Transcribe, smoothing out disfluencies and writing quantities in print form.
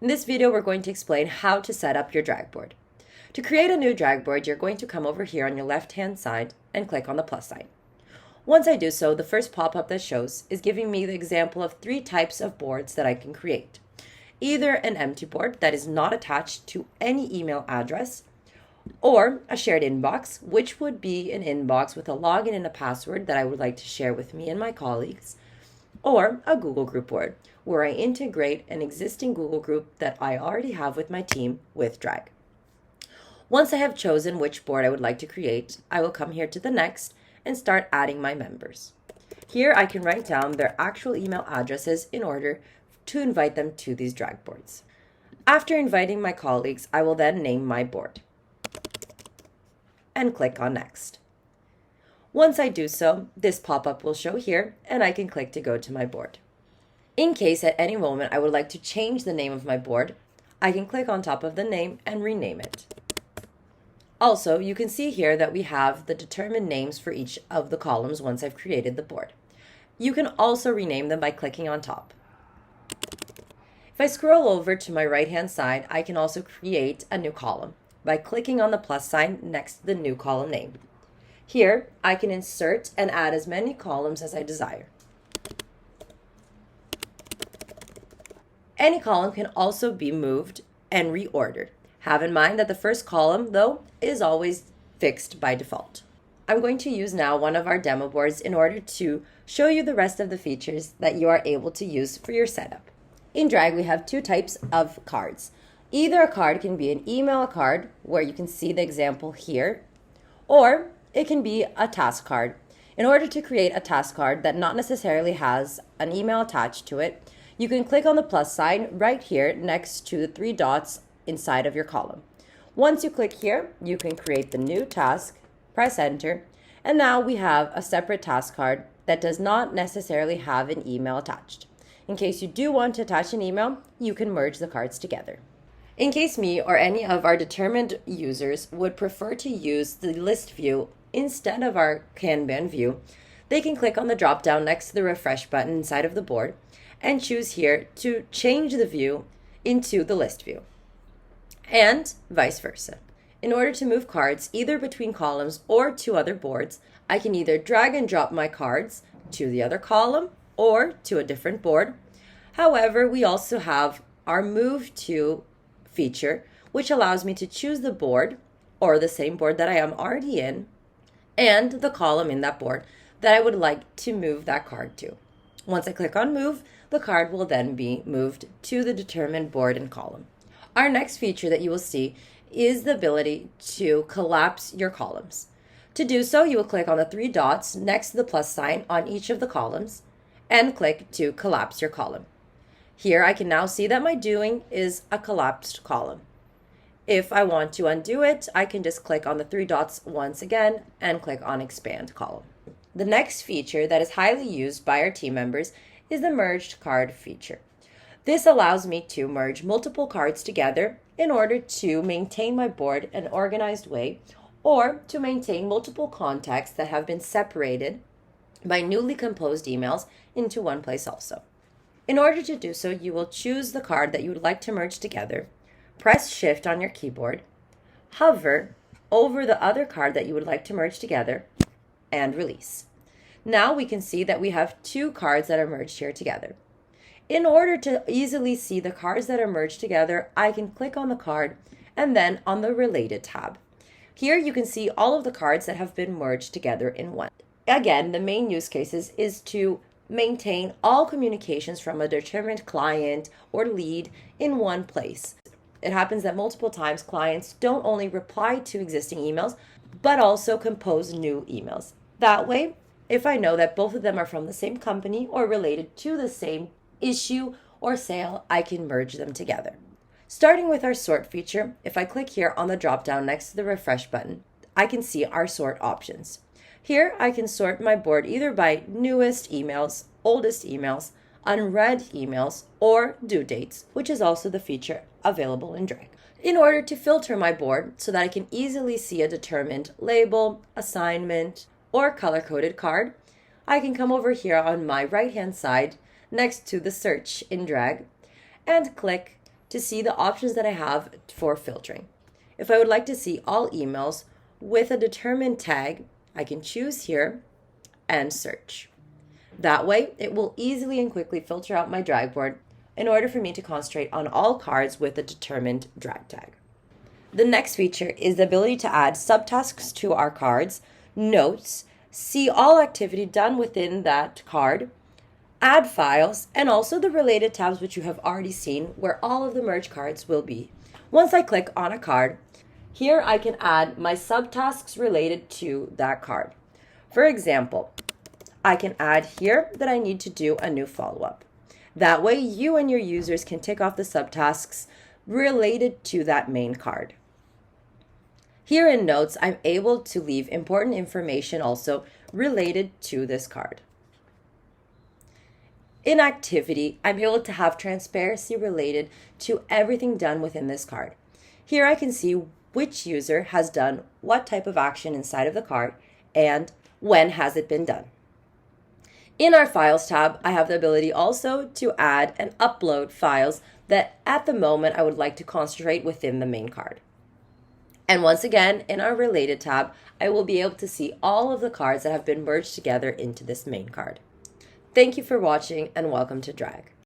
In this video, we're going to explain how to set up your drag board. To create a new drag board, you're going to come over here on your left-hand side and click on the plus sign. Once I do so, the first pop-up that shows is giving me the example of 3 types of boards that I can create. Either an empty board that is not attached to any email address, or a shared inbox, which would be an inbox with a login and a password that I would like to share with me and my colleagues, or a Google group board, where I integrate an existing Google group that I already have with my team with Drag. Once I have chosen which board I would like to create, I will come here to the next and start adding my members. Here I can write down their actual email addresses in order to invite them to these drag boards. After inviting my colleagues, I will then name my board and click on Next. Once I do so, this pop-up will show here and I can click to go to my board. In case at any moment I would like to change the name of my board, I can click on top of the name and rename it. Also, you can see here that we have the determined names for each of the columns once I've created the board. You can also rename them by clicking on top. If I scroll over to my right-hand side, I can also create a new column by clicking on the plus sign next to the new column name. Here, I can insert and add as many columns as I desire. Any column can also be moved and reordered. Have in mind that the first column, though, is always fixed by default. I'm going to use now one of our demo boards in order to show you the rest of the features that you are able to use for your setup. In Drag, we have 2 types of cards. Either a card can be an email card, where you can see the example here, or it can be a task card. In order to create a task card that not necessarily has an email attached to it, you can click on the plus sign right here next to the 3 dots inside of your column. Once you click here, you can create the new task, press enter, and now we have a separate task card that does not necessarily have an email attached. In case you do want to attach an email, you can merge the cards together. In case me or any of our determined users would prefer to use the list view instead of our Kanban view, they can click on the drop down next to the refresh button inside of the board and choose here to change the view into the list view, and vice versa. In order to move cards either between columns or to other boards, I can either drag and drop my cards to the other column or to a different board. However, we also have our Move To feature, which allows me to choose the board or the same board that I am already in and the column in that board that I would like to move that card to. Once I click on Move, the card will then be moved to the determined board and column. Our next feature that you will see is the ability to collapse your columns. To do so, you will click on the 3 dots next to the plus sign on each of the columns and click to collapse your column. Here I can now see that my doing is a collapsed column. If I want to undo it, I can just click on the 3 dots once again and click on expand column. The next feature that is highly used by our team members is the merged card feature. This allows me to merge multiple cards together in order to maintain my board in an organized way, or to maintain multiple contacts that have been separated by newly composed emails into one place also. In order to do so, you will choose the card that you would like to merge together, press Shift on your keyboard, hover over the other card that you would like to merge together, and release. Now we can see that we have 2 cards that are merged here together. In order to easily see the cards that are merged together, I can click on the card and then on the Related tab. Here you can see all of the cards that have been merged together in one. Again, the main use cases is to maintain all communications from a determined client or lead in one place. It happens that multiple times clients don't only reply to existing emails, but also compose new emails. That way, if I know that both of them are from the same company or related to the same issue or sale, I can merge them together. Starting with our sort feature, if I click here on the drop down next to the refresh button, I can see our sort options. Here I can sort my board either by newest emails, oldest emails, unread emails, or due dates, which is also the feature available in Drag. In order to filter my board so that I can easily see a determined label, assignment, or color-coded card, I can come over here on my right-hand side next to the search in Drag and click to see the options that I have for filtering. If I would like to see all emails with a determined tag, I can choose here and search. That way, it will easily and quickly filter out my drag board in order for me to concentrate on all cards with a determined drag tag. The next feature is the ability to add subtasks to our cards, notes, see all activity done within that card, add files, and also the related tabs which you have already seen where all of the merge cards will be. Once I click on a card, here I can add my subtasks related to that card. For example, I can add here that I need to do a new follow-up. That way you and your users can tick off the subtasks related to that main card. Here in Notes, I'm able to leave important information also related to this card. In Activity, I'm able to have transparency related to everything done within this card. Here I can see which user has done what type of action inside of the card and when has it been done. In our Files tab, I have the ability also to add and upload files that at the moment I would like to concentrate within the main card. And once again, in our Related tab, I will be able to see all of the cards that have been merged together into this main card. Thank you for watching and welcome to Drag.